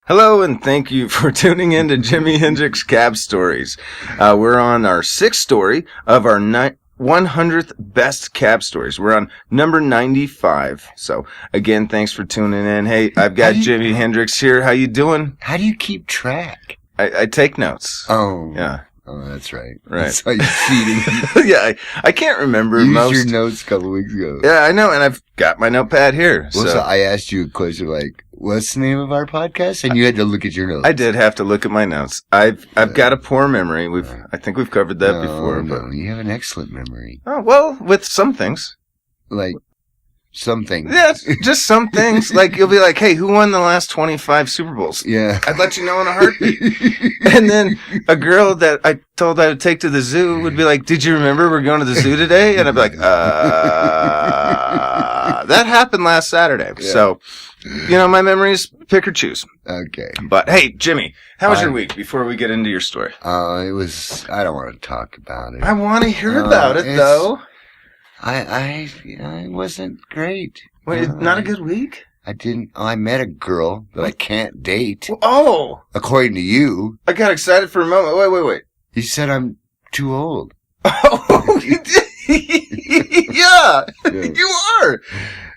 Hello, and thank you for tuning in to Jimy Hendricks Cab Stories. We're on our 6th story of our 100th Best Cab Stories. We're on number 95. So, again, thanks for tuning in. Hey, I've got Jimy Hendricks here. How you doing? How do you keep track? I take notes. Oh. Yeah. Oh, that's right. Right. That's how you're cheating. Yeah, I can't remember You most. used your notes a couple weeks ago. Yeah, I know, and I've got my notepad here. Well, so I asked you a question like, what's the name of our podcast? And you had to look at your notes. I did have to look at my notes. I've got a poor memory. I think we've covered that before. No, But you have an excellent memory. oh, well, with some things. Like, something. Yeah, just some things. Like, you'll be like, hey, who won the last 25 Super Bowls? Yeah. I'd let you know in a heartbeat. And then a girl that I told I would take to the zoo would be like, did you remember we're going to the zoo today? And I'd be like, that happened last Saturday. Yeah. So, my memories, pick or choose. Okay. But, hey, Jimmy, how was your week before we get into your story? I don't want to talk about it. I want to hear about it, though. I wasn't great. Wait, not a good week? I met a girl that I can't date. Oh! According to you. I got excited for a moment. Wait. You said I'm too old. Oh, you did? Yeah, you are.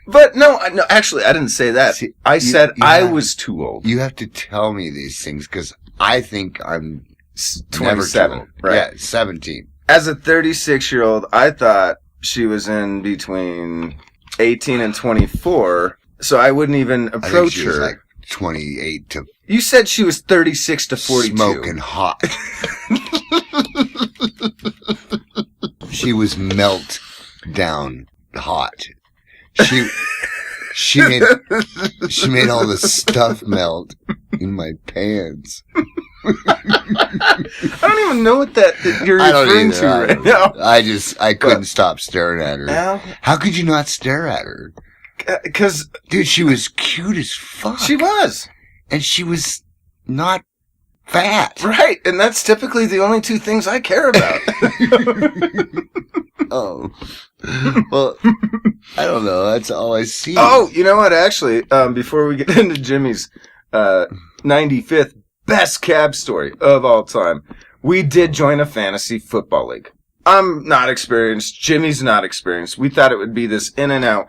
But no, actually, I didn't say that. See, I said I was too old. You have to tell me these things because I think I'm 27. Right. Yeah, 17. As a 36-year-old, I thought she was in between 18 and 24, so I wouldn't even approach I think she her. Was like 28 to. You said she was 36 to 42. Smoking hot. She was melt down hot. She made all the stuff melt in my pants. I don't even know what that you're referring to right now. I couldn't stop staring at her. Al? How could you not stare at her? Because dude, she was cute as fuck. She was, and she was not fat. Right, and that's typically the only two things I care about. Oh, well, I don't know. That's all I see. Oh, you know what? Actually, before we get into Jimmy's 95th best cab story of all time, we did join a fantasy football league. I'm not experienced. Jimmy's not experienced. We thought it would be this in and out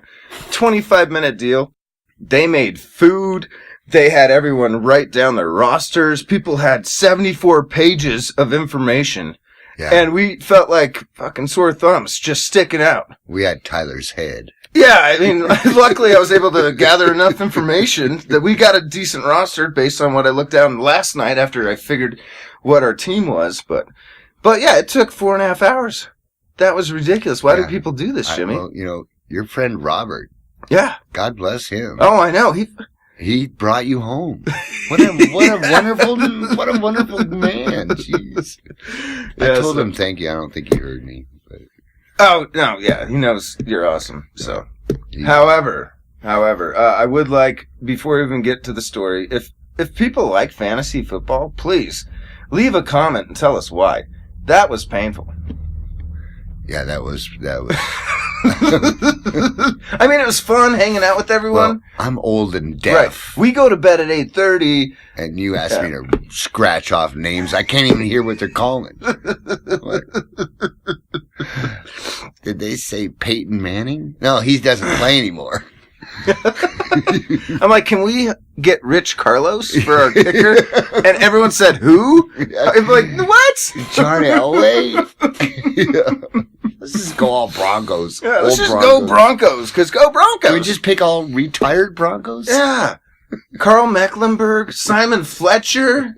25-minute deal. They made food. They had everyone write down their rosters. People had 74 pages of information. Yeah. And we felt like fucking sore thumbs just sticking out. We had Tyler's head. Yeah, I mean, luckily I was able to gather enough information that we got a decent roster based on what I looked down last night after I figured what our team was. But yeah, it took 4.5 hours. That was ridiculous. Why do people do this, Jimmy? Well, your friend Robert. Yeah. God bless him. Oh, I know. He brought you home. What a wonderful man. Jeez. Yeah, I told him thank you. I don't think he heard me. But. Oh, no, yeah. He knows you're awesome. So, however, I would like, before we even get to the story, if people like fantasy football, please leave a comment and tell us why. That was painful. Yeah, that was. I mean, it was fun hanging out with everyone. Well, I'm old and deaf. Right. We go to bed at 8:30. And you asked me to scratch off names. I can't even hear what they're calling. What? Did they say Peyton Manning? No, he doesn't play anymore. I'm like, can we get Rich Carlos for our kicker? And everyone said, who? I'm like, what? John Elway? Yeah. Let's just go all Broncos. Yeah, let's just go Broncos, because go Broncos. Can we just pick all retired Broncos? Yeah. Carl Mecklenburg, Simon Fletcher,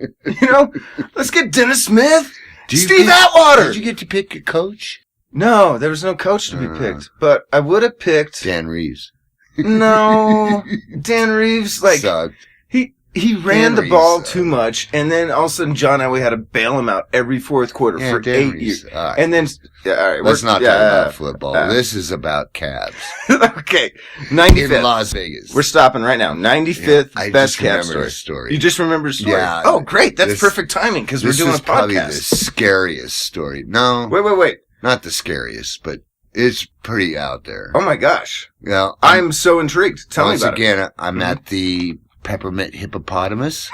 let's get Dennis Smith, Steve Atwater. Did you get to pick a coach? No, there was no coach to be picked, but I would have picked Dan Reeves. No, Dan Reeves, sucked. He ran the ball too much, and then all of a sudden John Elway had to bail him out every fourth quarter for Dan 8 years. Right. And then, all right, let's not talk about football. This is about cabs. Okay, 95th. In Las Vegas. We're stopping right now. 95th best cab story. You just remember a story? Yeah. Oh, great. That's perfect timing, because we're doing a podcast. This is probably the scariest story. No. Wait. Not the scariest, but it's pretty out there. Oh, my gosh. Well, I'm so intrigued. Tell me about it. Once again, I'm at the Peppermint Hippopotamus.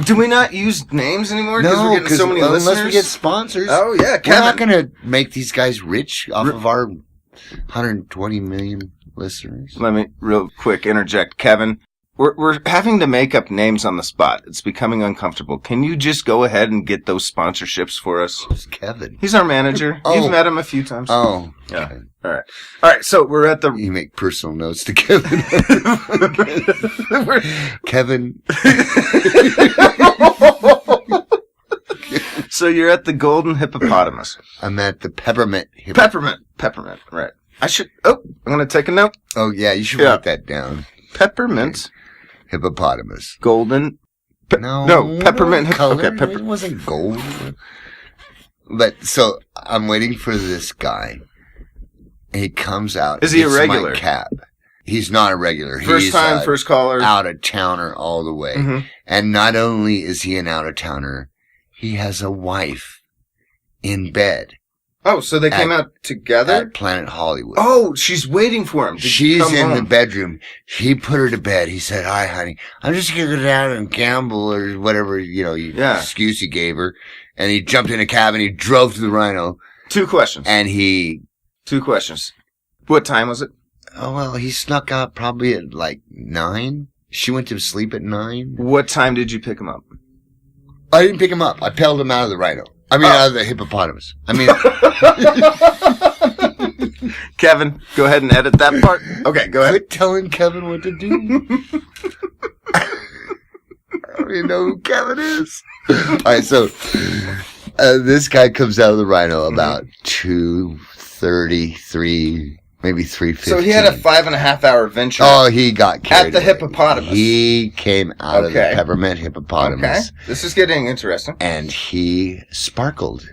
Do we not use names anymore? Because we're getting so many unless listeners? we get sponsors. Oh, yeah, Kevin. We're not going to make these guys rich off of our 120 million listeners. Let me real quick interject. Kevin, we're having to make up names on the spot. It's becoming uncomfortable. Can you just go ahead and get those sponsorships for us? Who's Kevin? He's our manager. Oh. You've met him a few times. Oh. Yeah. Okay. All right. All right. So we're at the... You make personal notes to Kevin. Kevin. So you're at the Golden Hippopotamus. I'm at the Peppermint Peppermint. Right. I'm going to take a note. Oh, yeah, you should write that down. Peppermint. Hippopotamus. Golden. No, peppermint. Color. Okay, It wasn't gold. But, so, I'm waiting for this guy. He comes out. Is he a gets regular? My cab. He's not a regular. First time, first caller. Out of towner all the way. Mm-hmm. And not only is he an out of towner, he has a wife in bed. Oh, so they came out together? At Planet Hollywood. Oh, she's waiting for him. She's in the bedroom. He put her to bed. He said, "Hi, honey. I'm just going to go down and gamble," or whatever, excuse he gave her. And he jumped in a cab and he drove to the Rhino. Two questions. Two questions. What time was it? Oh, well, he snuck out probably at like 9. She went to sleep at 9. What time did you pick him up? I didn't pick him up. I pedaled him out of the Rhino. Out of the hippopotamus. Kevin, go ahead and edit that part. Okay, go ahead. Quit telling Kevin what to do. I don't even know who Kevin is. All right, so this guy comes out of the Rhino about 2:33, maybe 3:15. So he had a 5.5 hour venture. Oh, he got carried at the away. Hippopotamus. He came out of the Peppermint Hippopotamus. Okay, this is getting interesting. And he sparkled.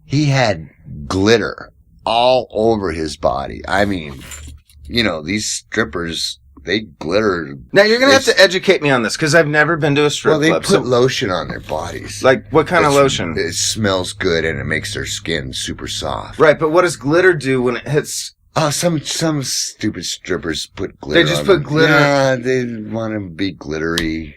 He had glitter all over his body. I mean, these strippers, they glitter. Now you're going to have to educate me on this because I've never been to a strip club. Well, they put lotion on their bodies. Like what kind of lotion? It smells good and it makes their skin super soft. Right, but what does glitter do when it hits... Oh, some stupid strippers put glitter on They just put glitter? Yeah, they want to be glittery.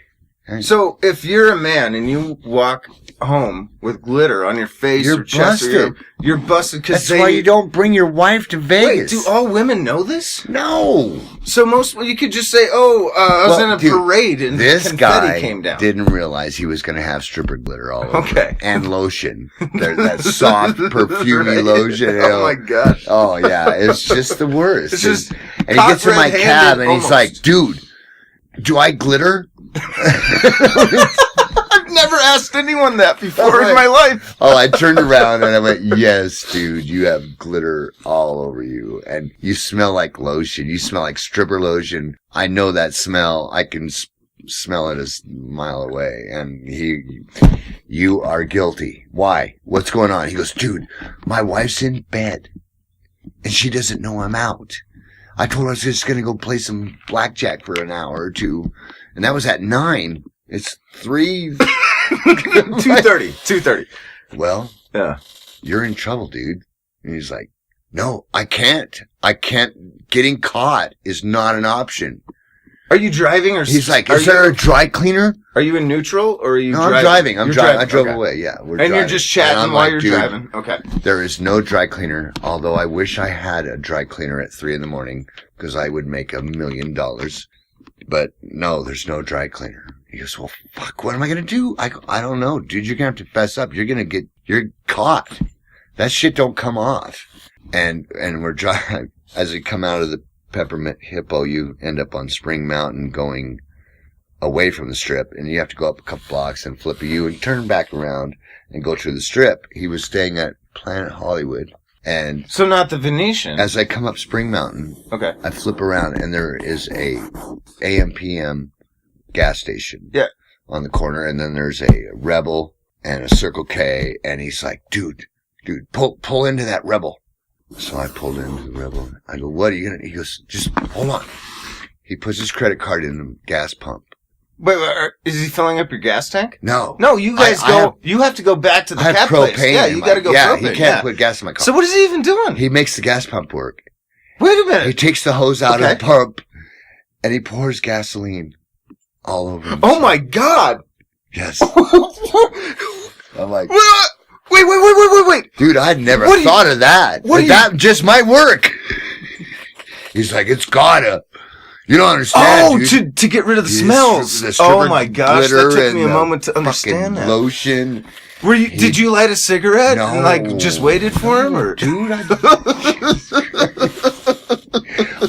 So if you're a man and you walk home with glitter on your face You're or chest, busted. you're busted because That's why you don't bring your wife to Vegas. Wait, do all women know this? No. So you could just say, I was in a parade and this confetti guy came down. Didn't realize he was going to have stripper glitter all over. Okay. And lotion. That soft, perfumey lotion. Oh my gosh. Oh yeah, it's just the worst. It's just and he gets in my cab and he's like, "Dude, do I glitter?" I've never asked anyone that before in my life. Oh, I turned around and I went, "Yes, dude, you have glitter all over you. And you smell like lotion. You smell like stripper lotion. I know that smell. I can smell it a mile away." And you are guilty. Why? What's going on? He goes, "Dude, my wife's in bed and she doesn't know I'm out. I told her I was just going to go play some blackjack for an hour or two. And that was at 9. It's 3. 2:30. Well, yeah, you're in trouble, dude." And he's like, "No, I can't. Getting caught is not an option." Are you driving or? He's like, "Is there a dry cleaner?" Are you in neutral or are you? No, driving? I'm driving. I'm driving. I drove okay. away. Yeah, we're and driving. you're just chatting while you're driving. Okay. There is no dry cleaner. Although I wish I had a dry cleaner at 3 a.m. because I would make $1 million. But no, there's no dry cleaner. He goes, "Well, fuck, what am I going to do?" I don't know, dude. You're going to have to fess up. You're caught. That shit don't come off. And we're driving. As we come out of the Peppermint Hippo, you end up on Spring Mountain going away from the strip. And you have to go up a couple blocks and flip a U and turn back around and go to the strip. He was staying at Planet Hollywood. And so not the Venetian. As I come up Spring Mountain, okay, I flip around and there is a AM/PM gas station on the corner, and then there's a Rebel and a Circle K, and he's like, dude, pull into that Rebel. So I pulled into the Rebel. I go, "What are you gonna?" He goes, "Just hold on." He puts his credit card in the gas pump. Wait, is he filling up your gas tank? No, you guys you have to go back to the cab place. Yeah, you got to go. Yeah, propane. He can't put gas in my car. So what is he even doing? He makes the gas pump work. Wait a minute. He takes the hose out of the pump and he pours gasoline all over himself. Oh my God! Yes. I'm like, Wait. dude, I'd never thought of that. That just might work. He's like, it's gotta. You don't understand, dude. To get rid of the smells. Oh my gosh, that took me a moment to understand that. Lotion. Did you light a cigarette No. and like just waited for him, or dude?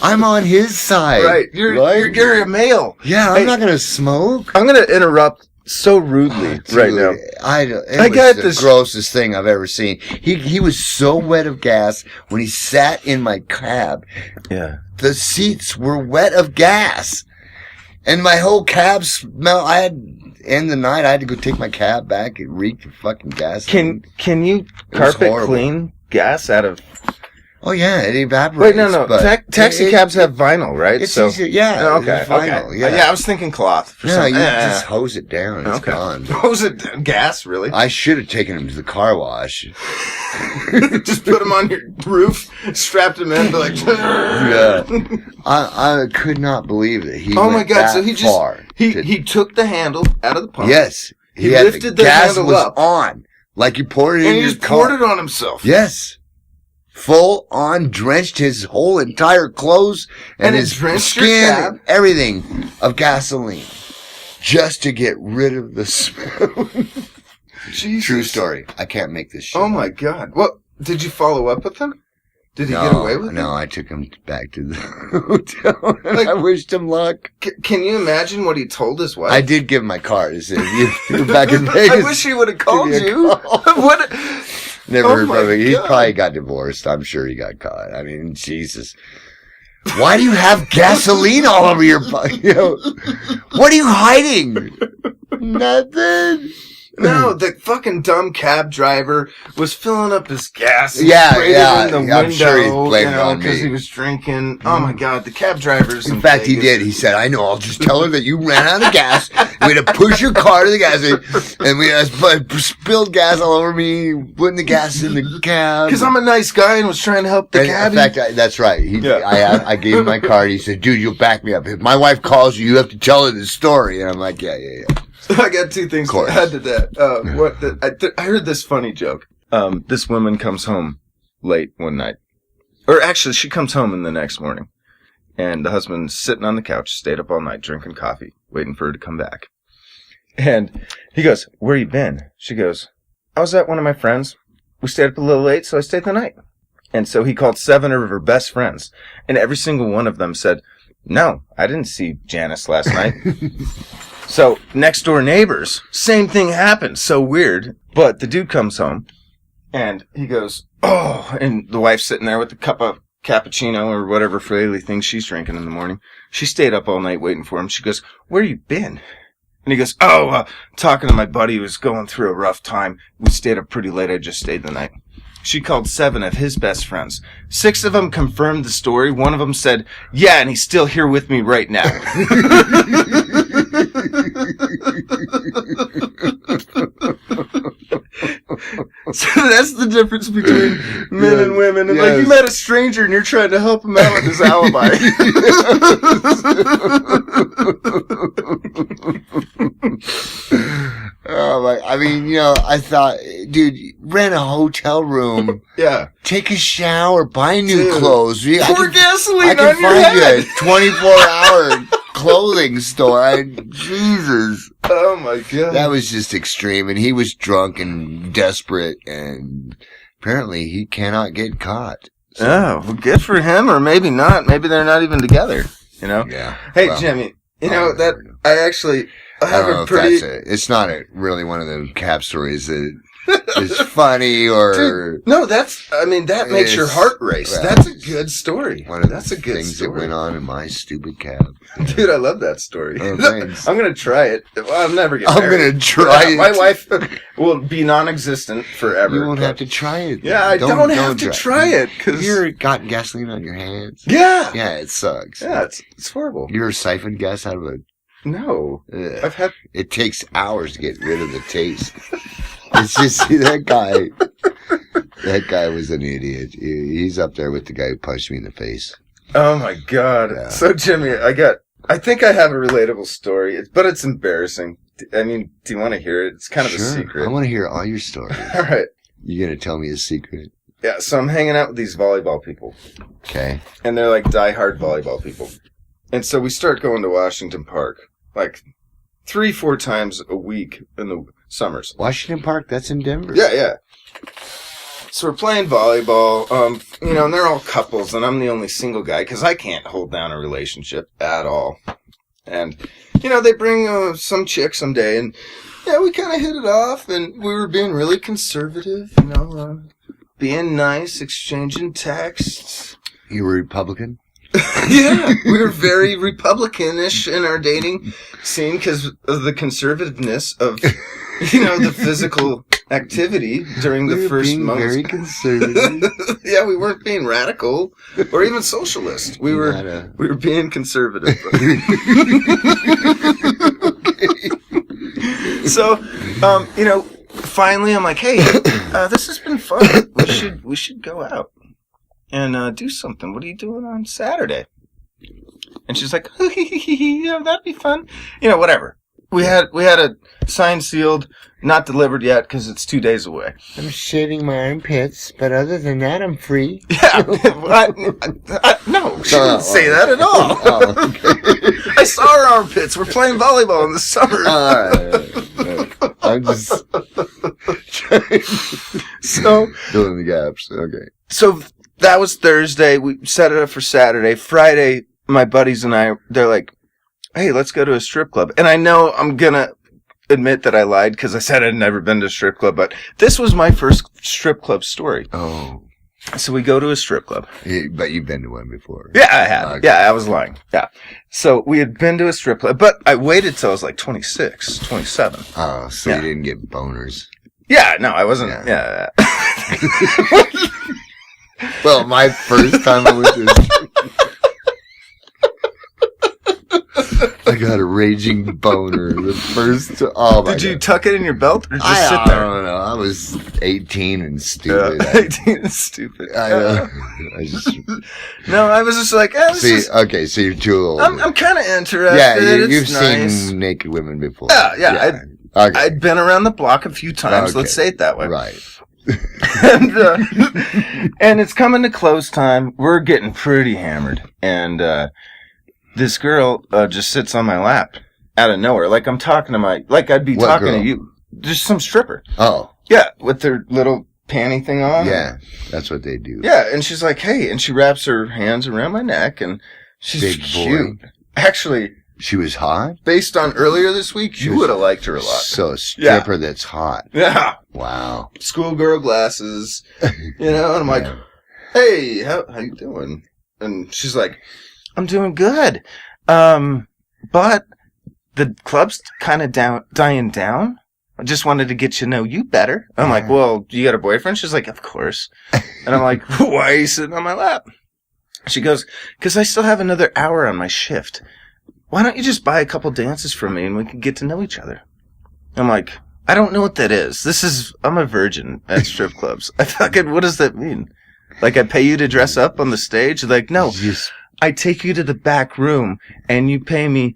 I'm on his side. Right, you're a male. Yeah, I'm not gonna smoke. I'm gonna interrupt so rudely right now. It was the grossest thing I've ever seen. He was so wet of gas when he sat in my cab. Yeah. The seats were wet of gas. And my whole cab smelled. In the night, I had to go take my cab back. It reeked of fucking gas. Can you carpet clean gas out of... Oh yeah, it evaporates. Wait, no. Taxi cabs have vinyl, right? It's easier, yeah. Okay. Vinyl, yeah. Yeah, I was thinking cloth. You just hose it down. It's gone. Hose it down? Gas, really? I should have taken him to the car wash. Just put him on your roof, strapped him in, like. Yeah. I could not believe that he. Oh my God! So he took the handle out of the pump. Yes, he lifted the handle up. On, like he poured it in his car. And he just poured it on himself. Yes. Full on, drenched his whole entire clothes and his skin, and everything of gasoline, just to get rid of the smell. Jesus. True story. I can't make this shit. Oh my God! What did you follow up with him? Did he get away with it? No, I took him back to the hotel. And I wished him luck. Can you imagine what he told his wife? I did give him my card. He said, "You're back in Vegas." I wish he would have called you. What? Never heard from him. He probably got divorced. I'm sure he got caught. I mean, Jesus. Why do you have gasoline all over your body? What are you hiding? Nothing. No, the fucking dumb cab driver was filling up his gas. Yeah. In the window, I'm sure he's blaming it on me. Because he was drinking. Oh my God, the cab drivers. In fact, he did. He said, "I know. I'll just tell her that you ran out of gas. We had to push your car to the gas station, and we spilled gas all over me, putting the gas in the cab." Because I'm a nice guy and was trying to help the cab. In fact, that's right. I gave him my card. He said, "Dude, you'll back me up. If my wife calls you, you have to tell her the story." And I'm like, "Yeah." I got two things to add to that. I heard this funny joke. This woman comes home late one night. Or actually, she comes home in the next morning. And the husband's sitting on the couch, stayed up all night, drinking coffee, waiting for her to come back. And he goes, "Where you been?" She goes, "I was at one of my friends. We stayed up a little late, so I stayed the night." And so he called 7 of her best friends. And every single one of them said, "No, I didn't see Janice last night." So, next door neighbors, same thing happened. So weird. But the dude comes home, and he goes, "Oh," and the wife's sitting there with the cup of cappuccino or whatever frilly thing she's drinking in the morning. She stayed up all night waiting for him. She goes, "Where you been?" And he goes, "Talking to my buddy who was going through a rough time. We stayed up pretty late. I just stayed the night." She called 7 of his best friends. 6 of them confirmed the story. One of them said, "Yeah, and he's still here with me right now." So that's the difference between men and women. And like, you met a stranger and you're trying to help him out with his alibi. Oh my! I mean, I thought, dude, rent a hotel room. Yeah. Take a shower, buy new clothes. Pour gasoline I can on your find head. you a 24-hour clothing store. Jesus. Oh my God. That was just extreme. And he was drunk and desperate, and apparently he cannot get caught. So. Oh, well, good for him, or maybe not. Maybe they're not even together. Yeah. Hey, well, Jimmy, I have don't know a pretty... it's not really one of the cab stories that is funny or... Dude, no, that makes your heart race. Well, that's a good story. That's a good things story. That went on in my stupid cab. Dude, I love that story. Oh, thanks. I'm going to try it. Well, I'm never going to I'm going to try it. My wife will be non-existent forever. You won't have to try it. Yeah, I don't have to try it. Have you ever gotten gasoline on your hands? Yeah. Yeah, it sucks. Yeah, it's horrible. You ever siphoned gas out of a... No. Ugh. It takes hours to get rid of the taste. It's just, that guy was an idiot. He's up there with the guy who punched me in the face. Oh my God. Yeah. So Jimmy, I got I think I have a relatable story, but it's embarrassing. I mean, do you want to hear it? It's kind of a secret. I want to hear all your stories. All right. You're going to tell me a secret? Yeah, so I'm hanging out with these volleyball people. Okay. And they're like diehard volleyball people. And so we start going to Washington Park, like 3-4 times a week in the summers. Washington Park, that's in Denver. Yeah. So we're playing volleyball, and they're all couples, and I'm the only single guy, because I can't hold down a relationship at all. And, they bring some chick someday, and, we kind of hit it off, and we were being really conservative, being nice, exchanging texts. You were Republican? Yeah, we were very Republican-ish in our dating scene, because of the conservativeness of, the physical activity during the first months. Very conservative. Yeah, we weren't being radical or even socialist. We were being conservative. So, finally I'm like, hey, this has been fun. We should go out and do something. What are you doing on Saturday? And she's like, yeah, that'd be fun. Whatever. We had a signed, sealed, not delivered yet because it's 2 days away. I'm shaving my armpits, but other than that, I'm free. Yeah, no, she didn't say that at all. Oh, okay. I saw her armpits. We're playing volleyball in the summer. All right. I'm just so filling the gaps. Okay. So that was Thursday. We set it up for Saturday. Friday, my buddies and I, they're like, hey, let's go to a strip club. And I know I'm going to admit that I lied because I said I'd never been to a strip club, but this was my first strip club story. Oh. So we go to a strip club. Yeah, but you've been to one before. Yeah, I had. Okay. Yeah, I was lying. Yeah. So we had been to a strip club, but I waited till I was like 26, 27. Oh, so you didn't get boners. Yeah, no, I wasn't. Yeah. Well, my first time I went to a strip club, I got a raging boner. The first. Oh my Did you God. tuck it in your belt or just sit there? I don't know. I was 18 and stupid. 18 and stupid. I just. No, I was just like, Okay, so you're too old. I'm kind of interested. Yeah, you've nice. seen naked women before. Yeah. Okay. I'd been around the block a few times. Okay. Let's say it that way. Right. and it's coming to close time. We're getting pretty hammered, and this girl just sits on my lap out of nowhere, like I'm talking to I'd be talking to you, just some stripper. Oh, yeah, with their little panty thing on. Yeah, that's what they do. Yeah, and she's like, hey, and she wraps her hands around my neck, and she's Big cute. boy. Actually, she was hot. Based on earlier this week, you would have liked her a lot. So a stripper that's hot. Yeah. Wow. Schoolgirl glasses, and I'm like, hey, how you doing? And she's like, I'm doing good. But the club's kind of dying down. I just wanted to get to know you better. I'm like, well, you got a boyfriend? She's like, of course. And I'm like, why are you sitting on my lap? She goes, because I still have another hour on my shift. Why don't you just buy a couple dances from me and we can get to know each other? I'm like, I don't know what that is. I'm a virgin at strip clubs. What does that mean? Like, I pay you to dress up on the stage? Like, no. I take you to the back room and you pay me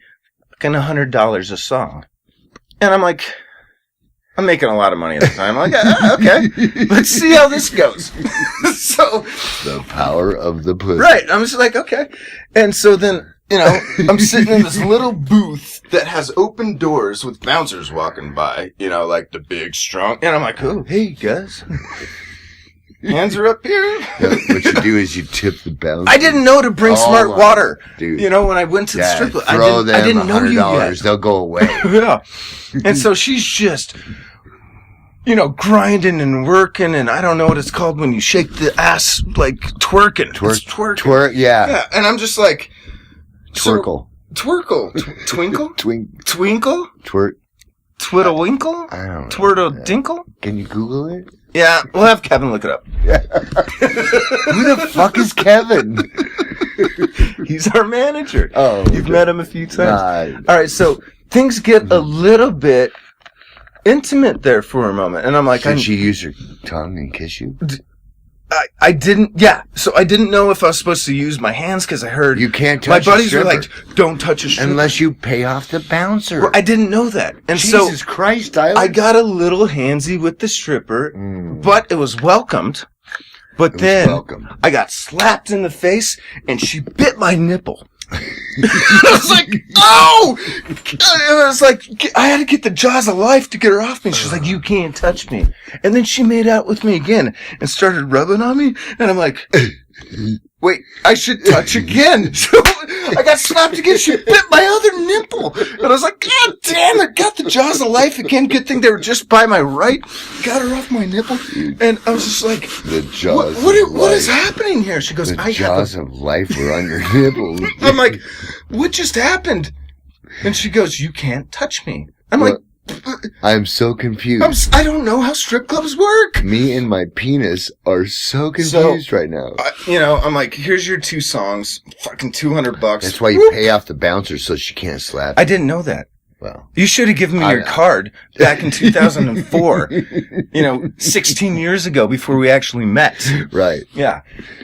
$100 a song. And I'm like, I'm making a lot of money at the time. I'm like, okay, let's see how this goes. So the power of the pussy. Right. I'm just like, okay. And so then, I'm sitting in this little booth that has open doors with bouncers walking by, like the big, strong. And I'm like, oh, hey, guys. Hands are up here. What you do is you tip the bouncer. I didn't know to bring smart water. Dude. When I went to the strip club. Throw them I didn't know you yet. They'll go away. Yeah. And so she's just, grinding and working, and I don't know what it's called when you shake the ass, like twerking. Twerking. Twerk, yeah. And I'm just like... Twerkle. Twinkle? Twinkle? Twerk. Twiddlewinkle? I don't know. Twirtle-dinkle? Can you Google it? Yeah, we'll have Kevin look it up. Yeah. Who the fuck is Kevin? He's our manager. Oh. You've met him a few times. Nah. All right, so things get a little bit intimate there for a moment. And I'm like... Did she use her tongue and kiss you? I didn't, so I didn't know if I was supposed to use my hands because I heard You can't my touch a buddies were stripper. like, don't touch a stripper. Unless you pay off the bouncer. Well, I didn't know that. And Jesus so Christ, Tyler. I got a little handsy with the stripper, but it was welcomed. But then I got slapped in the face and she bit my nipple. I was like, oh! And I was like, I had to get the jaws of life to get her off me. She's like, you can't touch me. And then she made out with me again and started rubbing on me. And I'm like, wait, I should touch again. So I got slapped again. She bit my other nipple. And I was like, God damn it. Got the jaws of life again. Good thing they were just by my right. Got her off my nipple. And I was just like, the jaws what is happening here? She goes, the jaws of life were on your nipples. I'm like, what just happened? And she goes, you can't touch me. I'm like, I'm so confused. I don't know how strip clubs work. Me and my penis are so confused right now. I'm like, here's your 2 songs, fucking $200. That's why you pay off the bouncer so she can't slap. I didn't know that. Well, you should have given me your card back in 2004. 16 years ago before we actually met. Right. Yeah.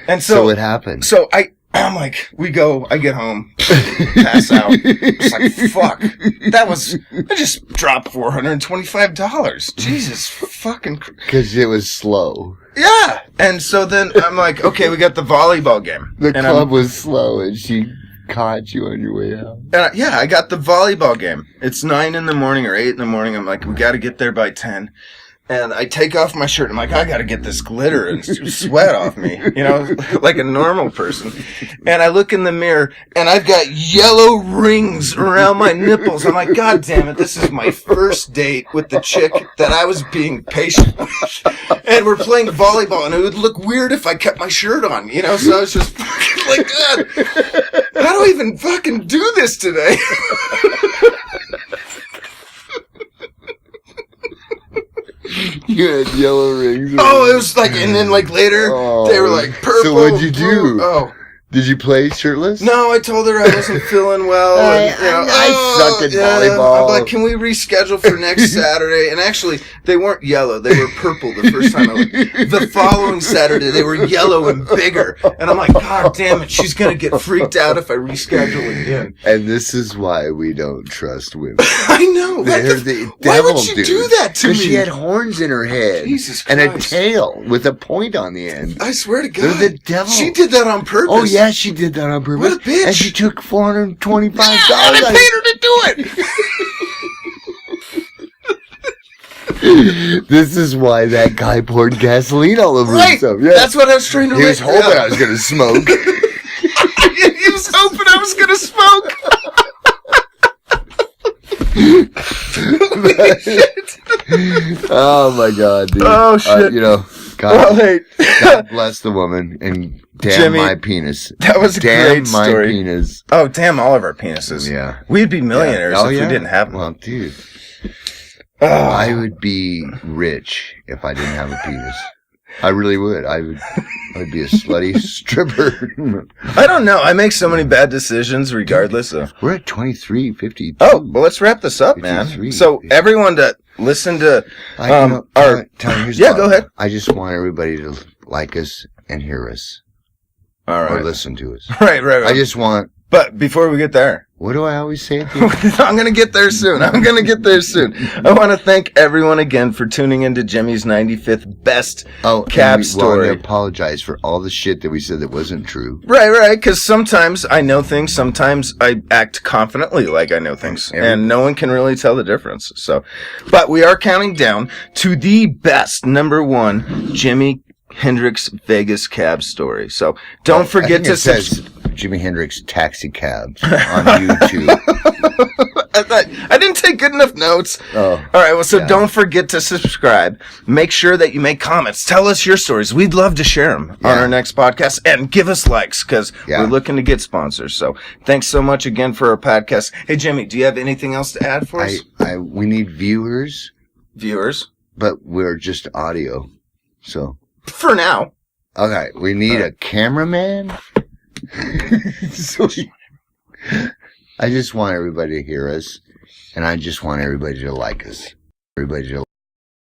And so what happened? So I'm like, I get home, pass out. It's like, fuck. I just dropped $425. Jesus fucking. Because it was slow. Yeah. And so then I'm like, okay, we got the volleyball game. The club was slow and she caught you on your way out. And I got the volleyball game. It's 9 in the morning or 8 in the morning. I'm like, we got to get there by 10. And I take off my shirt. I'm like, I got to get this glitter and sweat off me, like a normal person. And I look in the mirror and I've got yellow rings around my nipples. I'm like, God damn it. This is my first date with the chick that I was being patient with. And we're playing volleyball and it would look weird if I kept my shirt on, So I was just fucking like, God, how do I even fucking do this today? You had yellow rings. Oh, it was like, and then like later, they were like purple. So what'd you do? Blue. Oh. Did you play shirtless? No, I told her I wasn't feeling well. I sucked at volleyball. I'm like, can we reschedule for next Saturday? And actually, they weren't yellow. They were purple the first time I went. The following Saturday, they were yellow and bigger. And I'm like, God damn it, she's going to get freaked out if I reschedule again. And this is why we don't trust women. I know. They're the devil, why would you do that to me? Because she had horns in her head. Jesus And Christ. a tail with a point on the end. I swear to God. They're the devil. She did that on purpose. Oh, yeah, she did that on purpose. What a bitch. And she took $425. Yeah, and I paid her to do it. This is why that guy poured gasoline all over himself. Yeah. That's what I was trying to He was hoping I was going to smoke. He was hoping I was going to smoke. Oh, my God, dude. Oh, shit. God bless the woman, and damn Jimy, my penis. That was a great my story. Penis. Oh, damn all of our penises. Yeah. We'd be millionaires if we didn't have them. Well, dude. Oh. I would be rich if I didn't have a penis. I really would. I'd be a slutty stripper. I don't know. I make so many bad decisions regardless of... We're at 23:52. Oh, well, let's wrap this up, man. 53. So, everyone to listen to Tyler, here's the go ahead. I just want everybody to like us and hear us. All right. Or listen to us. Right. I just want... But before we get there... What do I always say at the end? I'm going to get there soon. I want to thank everyone again for tuning into Jimmy's 95th best cab story. I apologize for all the shit that we said that wasn't true. Right, because sometimes I know things, sometimes I act confidently like I know things, and no one can really tell the difference. So, but we are counting down to the best number 1 Jimy Hendricks Vegas cab story. So don't forget to says Jimy Hendricks taxi cabs on YouTube. I didn't take good enough notes. Oh, all right. Well, so don't forget to subscribe. Make sure that you make comments. Tell us your stories. We'd love to share them on our next podcast, and give us likes because we're looking to get sponsors. So thanks so much again for our podcast. Hey, Jimmy, do you have anything else to add for us? We need viewers, but we're just audio. So for now, okay, we need a cameraman. I just want everybody to hear us, and I just want everybody to like us.